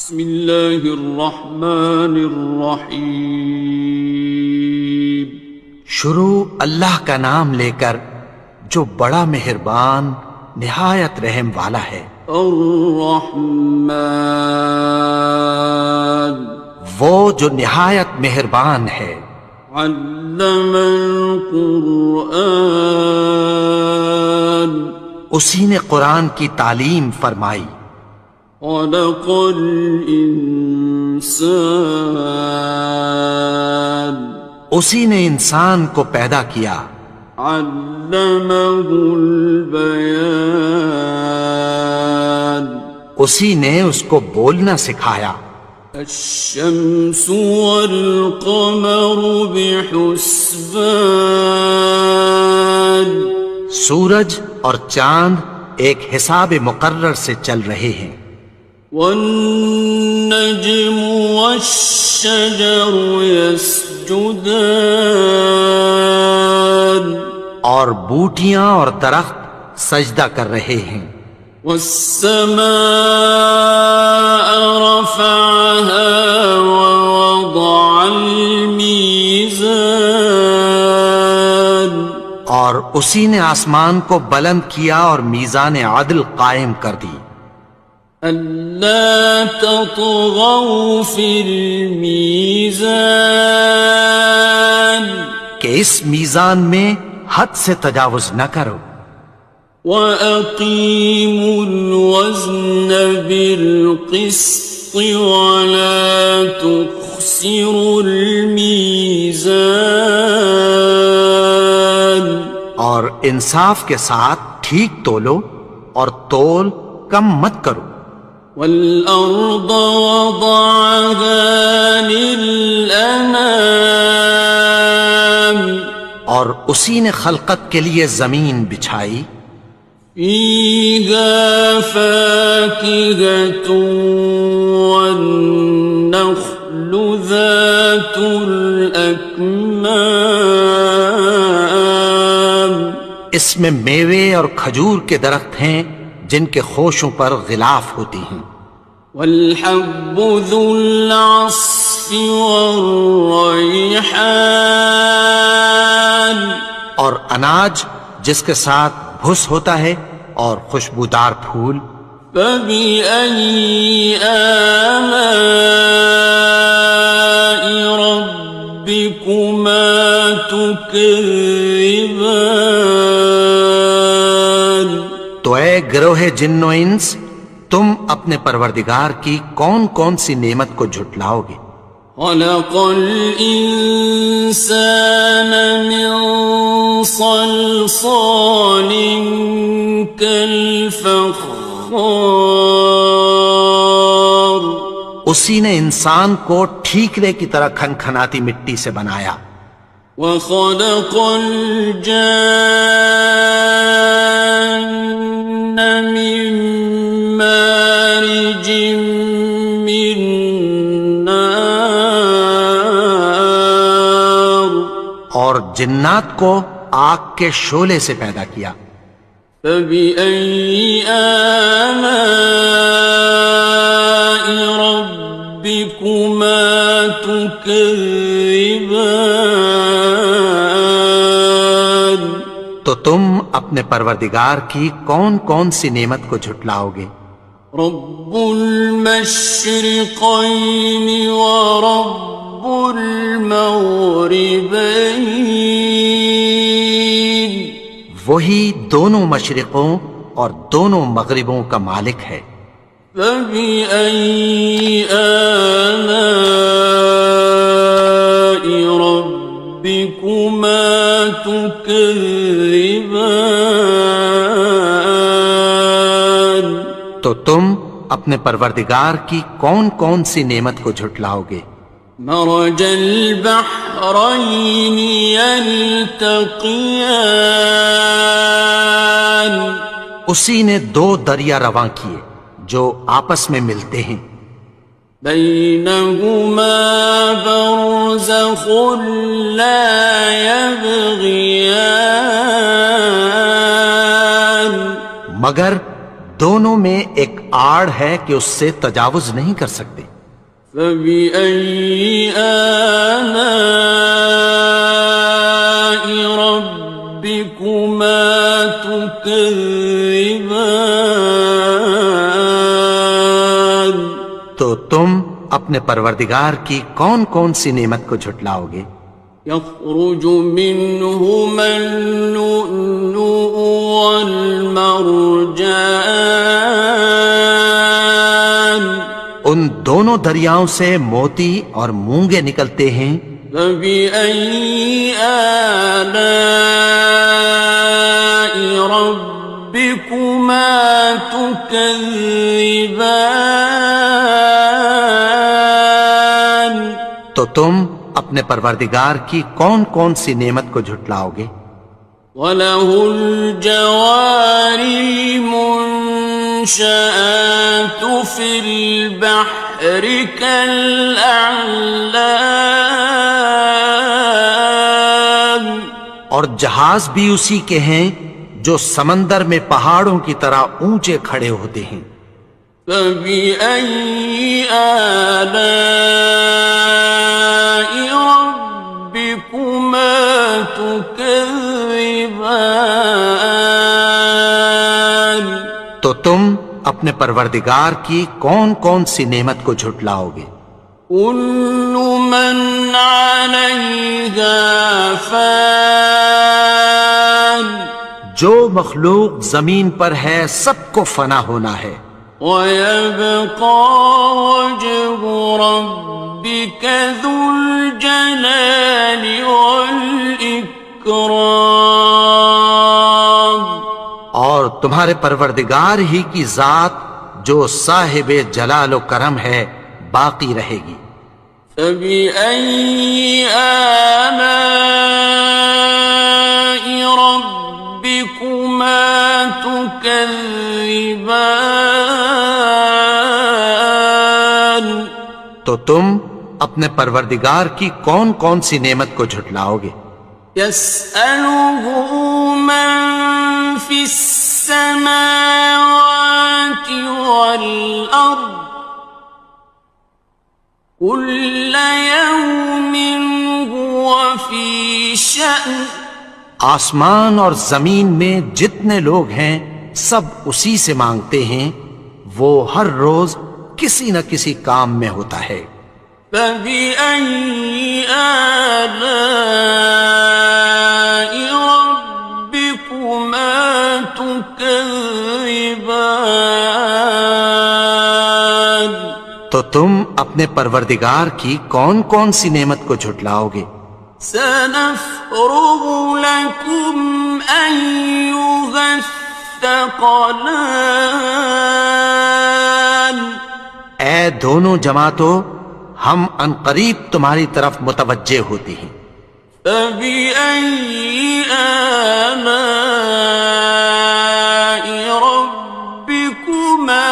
بسم اللہ الرحمن الرحیم۔ شروع اللہ کا نام لے کر جو بڑا مہربان نہایت رحم والا ہے۔ الرحمن، وہ جو نہایت مہربان ہے۔ علم القرآن، اسی نے قرآن کی تعلیم فرمائی۔ خلق الانسان، اسی نے انسان کو پیدا کیا۔ علمہ البیان، اسی نے اس کو بولنا سکھایا۔ الشمس والقمر بحسبان، سورج اور چاند ایک حساب مقرر سے چل رہے ہیں۔ والنجم والشجر يسجدان، اور بوٹیاں اور درخت سجدہ کر رہے ہیں۔ والسماء رفعها ووضع الميزان، اور اسی نے آسمان کو بلند کیا اور میزان عدل قائم کر دی۔ أَلَّا تَطْغَوْا فِي الْمِيزَانِ، کہ اس میزان میں حد سے تجاوز نہ کرو۔ وَأَقِيمُوا الْوَزْنَ بِالْقِسْطِ وَلَا تُخْسِرُوا الْمِيزَانَ، اور انصاف کے ساتھ ٹھیک تولو اور تول کم مت کرو۔ وَالْأَرْضَ وَضَعَهَا لِلْأَنَامِ، اور اسی نے خلقت کے لیے زمین بچھائی۔ فِيهَا فَاكِهَةٌ وَالنَّخْلُ ذَاتُ الْأَكْمَامِ، اس میں میوے اور کھجور کے درخت ہیں جن کے خوشوں پر غلاف ہوتی ہیں۔ وَالْحَبُّ ذُو الْعَصْفِ وَالرَّيْحَانِ، اور اناج جس کے ساتھ بھس ہوتا ہے اور خوشبودار پھول۔ فَبِأَيِّ آلَاءِ رَبِّكُمَا تُكَذِّبَانِ، تو اے گروہ جن و انس، تم اپنے پروردگار کی کون کون سی نعمت کو جھٹلاؤ گے؟ خَلَقَ الْإِنسَانَ مِنْ صَلْصَالٍ كَالْفَخَّارِ، اسی نے انسان کو ٹھیکرے کی طرح کھنکھناتی مٹی سے بنایا۔ وَخَلَقَ الْجَانَّ مِن مَّارِجٍ مِّن نَّارٍ، اور جنات کو آگ کے شعلے سے پیدا کیا۔ فَبِأَيِّ آلَاءِ رَبِّكُمَا تُكَذِّبَانِ، تو تم اپنے پروردگار کی کون کون سی نعمت کو جھٹلاؤ گے؟ رب المشرقین ورب المغربین، وہی دونوں مشرقوں اور دونوں مغربوں کا مالک ہے۔ فَبِأَيِّ آلَاءِ رَبِّكُمَا تُكَذِّبَانِ، تو تم اپنے پروردگار کی کون کون سی نعمت کو جھٹلاؤ گے؟ مرج البحرین یلتقیان، اسی نے دو دریا رواں کیے جو آپس میں ملتے ہیں۔ بینہما برزخ لا یبغیان، مگر دونوں میں ایک آڑ ہے کہ اس سے تجاوز نہیں کر سکتے۔ فبأي آلاء ربكما تكذبان؟ تو تم اپنے پروردگار کی کون کون سی نعمت کو جھٹلاؤ گے؟ يخرج منهما اللؤلؤ والمرجان ان دونوں دریاؤں سے موتی اور مونگے نکلتے ہیں۔ فبأي آلاء ربكما تكذبان؟ تو تم اپنے پروردگار کی کون کون سی نعمت کو جھٹلاؤ گے؟ وَلَهُ الْجَوَارِ الْمُنشَآتُ فِي الْبَحْرِ كَالْأَعْلَامِ، اور جہاز بھی اسی کے ہیں جو سمندر میں پہاڑوں کی طرح اونچے کھڑے ہوتے ہیں۔ فَبِأَيِّ آلَاءِ رَبِّكُمَا تُكَذِّبَانِ؟ تو تم اپنے پروردگار کی کون کون سی نعمت کو جھٹلاؤ گے؟ كُلُّ مَنْ عَلَيْهَا فَانٍ، جو مخلوق زمین پر ہے سب کو فنا ہونا ہے۔ وَيَبْقَى وَجْهُ رَبِّكَ ذُو الْجَلَالِ وَالْإِكْرَامِ، اور تمہارے پروردگار ہی کی ذات جو صاحب جلال و کرم ہے باقی رہے گی۔ فَبِأَيِّ آلَاءِ رَبِّكُمَا تُكَذِّبَانِ؟ تو تم اپنے پروردگار کی کون کون سی نعمت کو جھٹلاؤ گے؟ يَسْأَلُهُ مَن فِي السَّمَاوَاتِ وَالْأَرْضِ كُلَّ يَوْمٍ هُوَ فِي شَأْنٍ، آسمان اور زمین میں جتنے لوگ ہیں سب اسی سے مانگتے ہیں، وہ ہر روز کسی نہ کسی کام میں ہوتا ہے۔ فَبِأَيِّ آلَاءِ رَبِّكُمَا تُكَذِّبَانِ؟ تو تم اپنے پروردگار کی کون کون سی نعمت کو جھٹلاؤ گے؟ سَنَفْرُغُ لَكُمْ أَيُّهَ الثَّقَلَانِ؟ اے دونوں جماعتوں، ہم عنقریب تمہاری طرف متوجہ ہوتے ہیں۔ فَبِأَيِّ آلَاءِ رَبِّكُمَا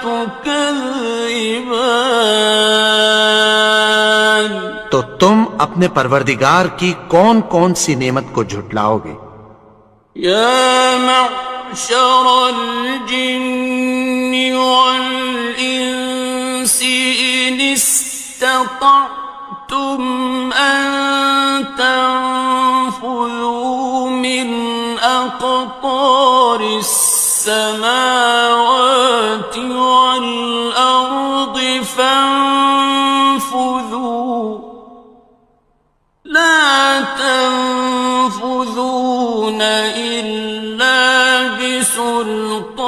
تُكَذِّبَانِ؟ تو تم اپنے پروردگار کی کون کون سی نعمت کو جھٹلاؤ گے؟ يَا مَعْشَرَ الْجِنِّ وَالْإِنسِ إِنِ اسْتَطَعْتُمْ أَن تَنفُذُوا مِنْ أَقْطَارِ السَّمَاوَاتِ وَالْأَرْضِ فَانفُذُوا لَا تَنفُذُونَ إِلَّا بِسُلْطَانٍ۔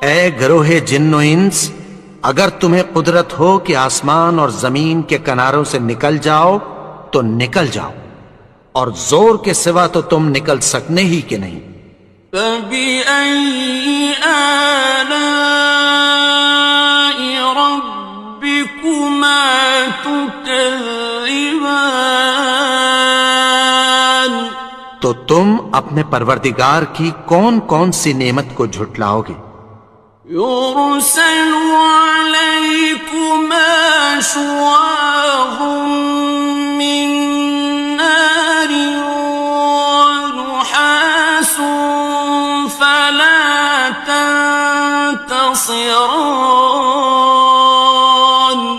اے گروہ جن و انس، اگر تمہیں قدرت ہو کہ آسمان اور زمین کے کناروں سے نکل جاؤ تو نکل جاؤ، اور زور کے سوا تو تم نکل سکنے ہی کہ نہیں۔ فَبِأَيِّ آلَاءِ رَبِّكُمَا تُكَذِّبَانِ؟ تو تم اپنے پروردگار کی کون کون سی نعمت کو جھٹلاؤ گے؟ يُرْسَلُ عَلَيْكُمَا شُوَاظٌ مِّن نَّارٍ وَنُحَاسٌ خاصران.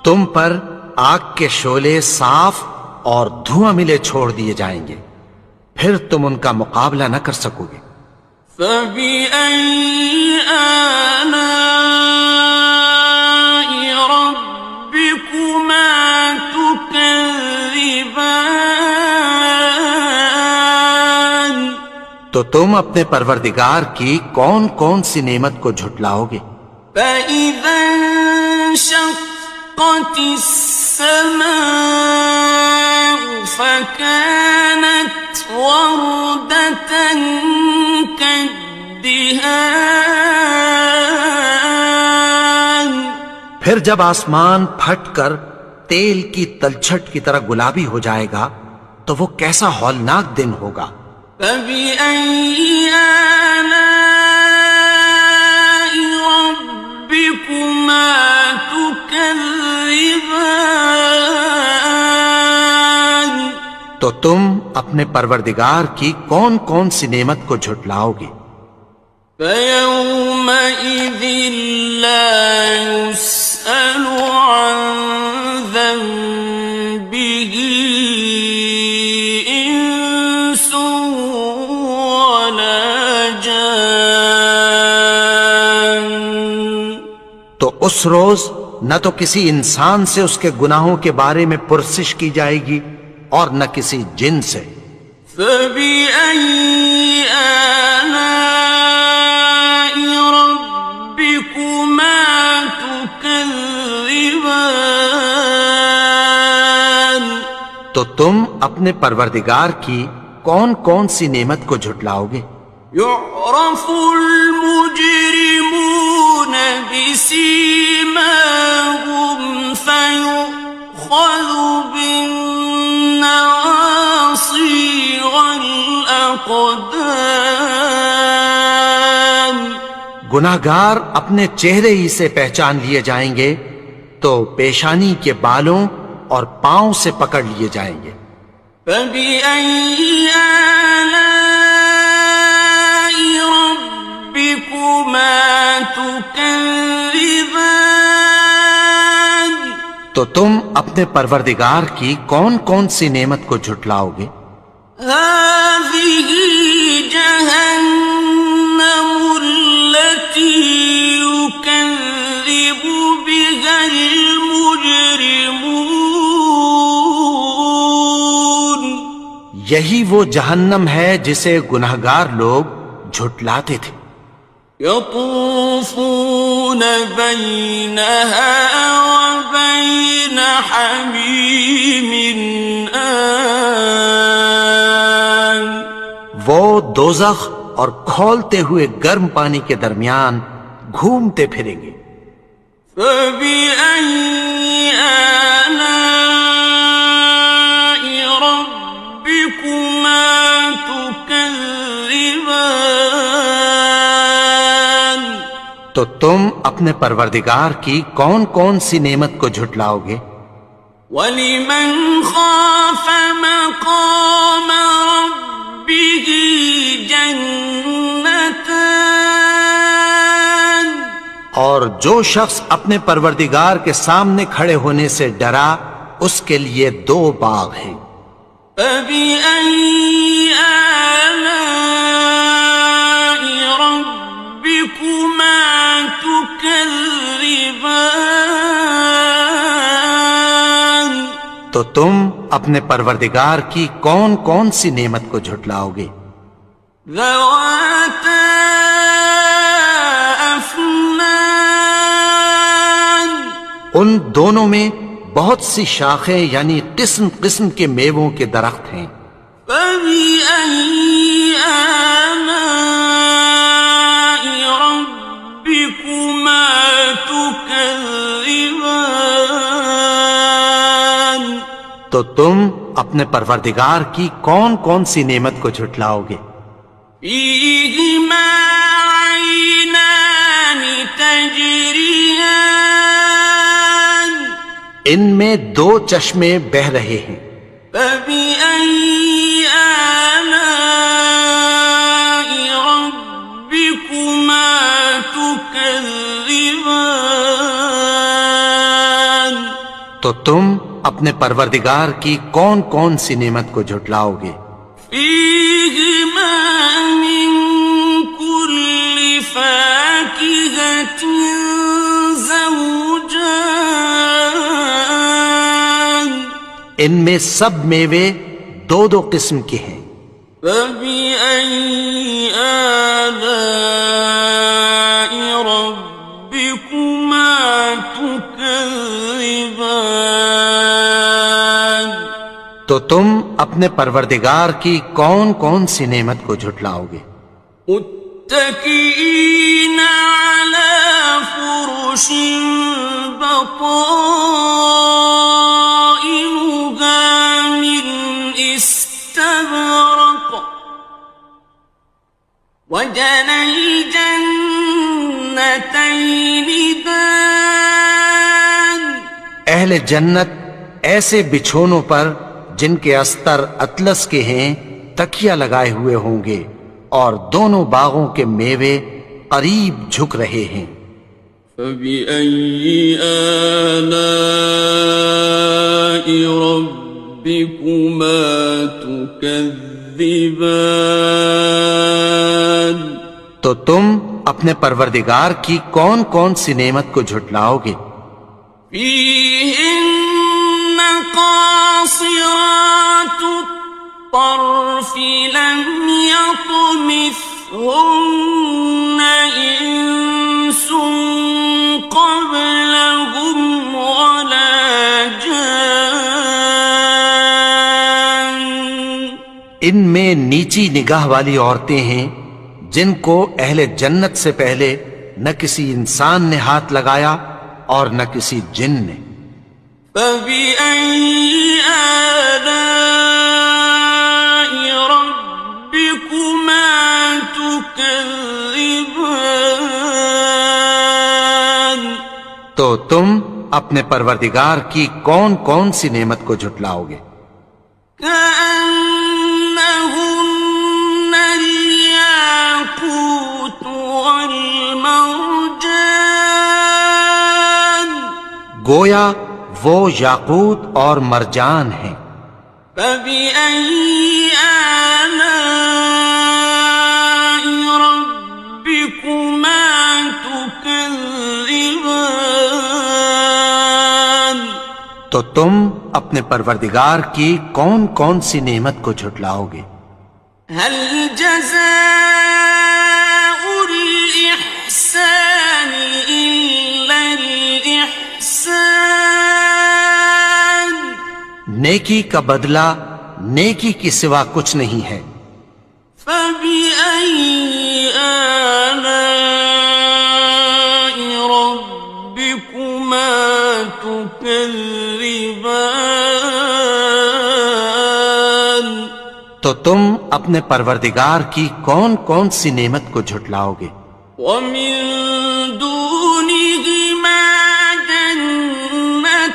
تم پر آگ کے شعلے صاف اور دھواں ملے چھوڑ دیے جائیں گے، پھر تم ان کا مقابلہ نہ کر سکو گے۔ فبأي آلاء ربكما تكذبان. تو تم اپنے پروردگار کی کون کون سی نعمت کو جھٹلاؤ گے؟ فإذا انشقت السماء فكانت وردة كالدهان. پھر جب آسمان پھٹ کر تیل کی تلچھٹ کی طرح گلابی ہو جائے گا تو وہ کیسا ہولناک دن ہوگا۔ فبأي آلاء ربكما تكذبان. تو تم اپنے پروردگار کی کون کون سی نعمت کو جھٹلاؤ گے؟ فيومئذ لا يسأل عن ذنبه إنس ولا جان. تو اس روز نہ تو کسی انسان سے اس کے گناہوں کے بارے میں پرسش کی جائے گی اور نہ کسی جن سے۔ فبأي آلاء ربكما تكذبان. تو تم اپنے پروردگار کی کون کون سی نعمت کو جھٹلاؤ گے؟ يعرف المجرمون بسيماهم فيؤخذ بالنواصي والأقدام. گناہگار اپنے چہرے ہی سے پہچان لیے جائیں گے تو پیشانی کے بالوں اور پاؤں سے پکڑ لیے جائیں گے۔ فبأي آلاء ربكما تكذبان. تو تم اپنے پروردگار کی کون کون سی نعمت کو جھٹلاؤ گے؟ هذه جهنم التي يكذب بها المجرمون. یہی وہ جہنم ہے جسے گناہگار لوگ جھٹلاتے تھے۔ يطوفون بينها وبين حميم آن. وہ دوزخ اور کھولتے ہوئے گرم پانی کے درمیان گھومتے پھریں گے۔ فبأي آلاء ربكما تكذبان. تو تم اپنے پروردگار کی کون کون سی نعمت کو جھٹلاؤ گے؟ وَلِمَنْ خَافَ مَقَامَ رَبِّهِ جَنَّتَانِ. اور جو شخص اپنے پروردگار کے سامنے کھڑے ہونے سے ڈرا اس کے لیے دو باغ ہیں۔ فَبِأَيِّ آلَاءِ رَبِّكُمَا تُكَذِّبَانِ. تو تم اپنے پروردگار کی کون کون سی نعمت کو جھٹلاؤ گے؟ ذَوَاتَا أَفْنَانٍ. ان دونوں میں بہت سی شاخیں یعنی قسم قسم کے میووں کے درخت ہیں۔ فَبِأَيِّ آلَاءِ رَبِّكُمَا تُكَذِّبَانِ. تو تم اپنے پروردگار کی کون کون سی نعمت کو جھٹلاؤ گے؟ فِيهِمَا عَيْنَانِ تَجْرِيَانِ. ان میں دو چشمے بہہ رہے ہیں۔ فَبِأَيِّ آلَاءِ رَبِّكُمَا تُكَذِّبَانِ. تكذبان تو تم اپنے پروردگار کی کون کون سی نعمت کو جھٹلاؤ گے؟ فيهما من كل فاكهة زوجان ان میں سب میوے دو دو قسم کے ہیں۔ فبأي آلاء ربكما تكذبان تو تم اپنے پروردگار کی کون کون سی نعمت کو جھٹلاؤ گے؟ متكئين على فرش بطائنها من استبرق وجنى الجنتين دان اہل جنت ایسے بچھونوں پر جن کے استر اطلس کے ہیں تکیہ لگائے ہوئے ہوں گے، اور دونوں باغوں کے میوے قریب جھک رہے ہیں۔ فبأي آلاء ربكما تكذبان تو تم اپنے پروردگار کی کون کون سی نعمت کو جھٹلاؤ گے؟ فيهن قاصرات الطرف لم يطمثهن إنس قبلهم ولا جان ان میں نیچی نگاہ والی عورتیں ہیں جن کو اہل جنت سے پہلے نہ کسی انسان نے ہاتھ لگایا اور نہ کسی جن نے۔ فبأي آلاء ربكما تكذبان تو تم اپنے پروردگار کی کون کون سی نعمت کو جھٹلاؤ گے؟ كأنهن الياقوت والمرجان گویا وہ یاقوت اور مرجان ہیں۔ فبأي آلاء ربكما تكذبان تو تم اپنے پروردگار کی کون کون سی نعمت کو جھٹلاؤ گے؟ هل جزاء الإحسان إلا الإحسان نیکی کا بدلہ نیکی کی سوا کچھ نہیں ہے۔ فبأي آلاء ربكما تكذبان تو تم اپنے پروردگار کی کون کون سی نعمت کو جھٹلاؤ گے؟ ومن دونهما جنتان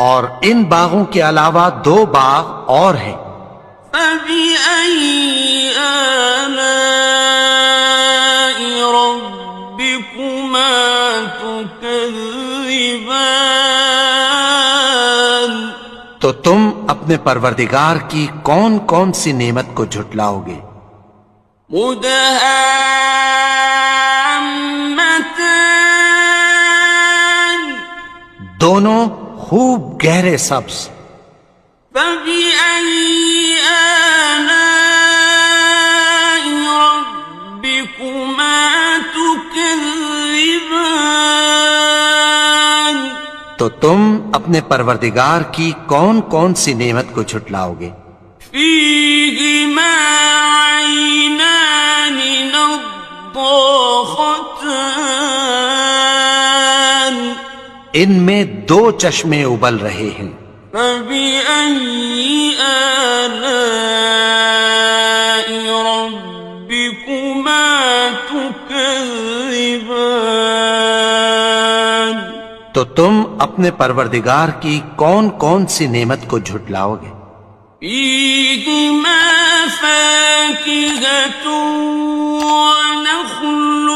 اور ان باغوں کے علاوہ دو باغ اور ہیں۔ فبأي آلاء ربكما تكذبان تو تم اپنے پروردگار کی کون کون سی نعمت کو جھٹلاؤ گے؟ مدهامتان دونوں خوب گہرے سبز۔ فبأي آلاء ربكما تكذبان تو تم اپنے پروردگار کی کون کون سی نعمت کو جھٹلاؤ گے؟ فيهما عينان نضاختان ان میں دو چشمے ابل رہے ہیں۔ فبأي آلاء ربكما تكذبان تو تم اپنے پروردگار کی کون کون سی نعمت کو جھٹلاؤ گے؟ فيهما فاكهة ونخل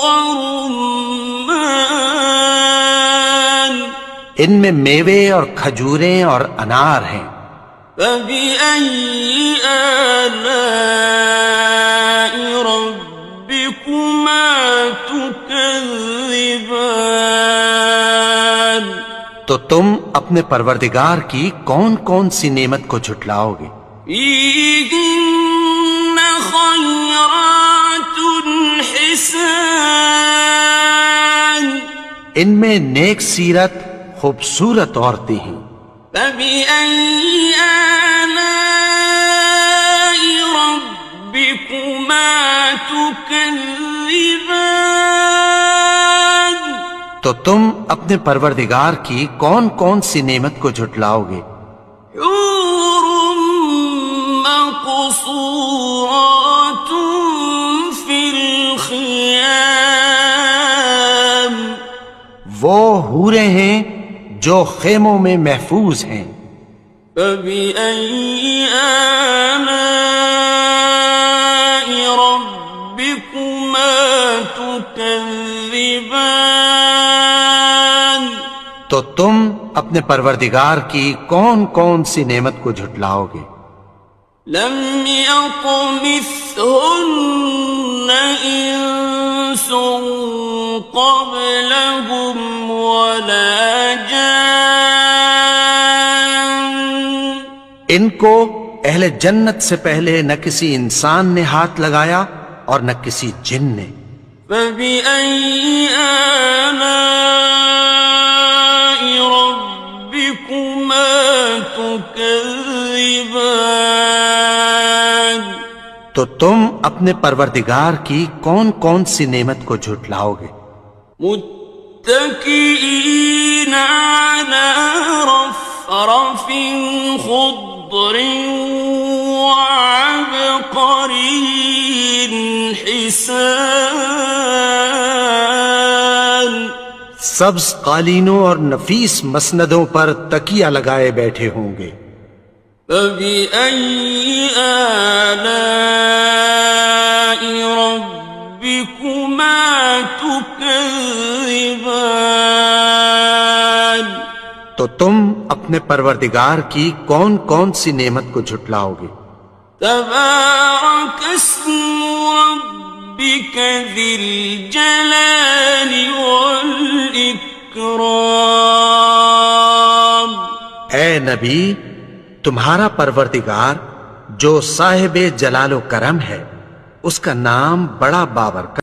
ورمان ان میں میوے اور کھجوریں اور انار ہیں. فبأي آلاء ربكما تكذبان تو تم اپنے پروردگار کی کون کون سی نعمت کو جھٹلاؤ گے؟ فيهن خيرات حسان ان میں نیک سیرت خوبصورت عورتیں ہیں. فبأي آلاء ربكما تكذبان تو تم اپنے پروردگار کی کون کون سی نعمت کو جھٹلاؤ گے؟ حور مقصورات في الخيام وہ حوریں ہیں جو خیموں میں محفوظ ہیں. فبأي آلاء ربكما تكذبان تو تم اپنے پروردگار کی کون کون سی نعمت کو جھٹلاؤ گے؟ لم يطمثهن إنس قبلهم ولا جان ان کو اہل جنت سے پہلے نہ کسی انسان نے ہاتھ لگایا اور نہ کسی جن نے. فبأي آلاء ربكما تكذبان تو تم اپنے پروردگار کی کون کون سی نعمت کو جھٹلاؤ گے؟ متكئين على رفرف خضر وعبقري حسان سبز قالینوں اور نفیس مسندوں پر تکیہ لگائے بیٹھے ہوں گے. فبأي آلاء ربكما تكذبان تو تم اپنے پروردگار کی کون کون سی نعمت کو جھٹلاؤ گے؟ تبارك اسم ربك ذي الجلال والإكرام اے نبی، تمہارا پروردگار جو صاحب جلال و کرم ہے، اس کا نام بڑا بابرکت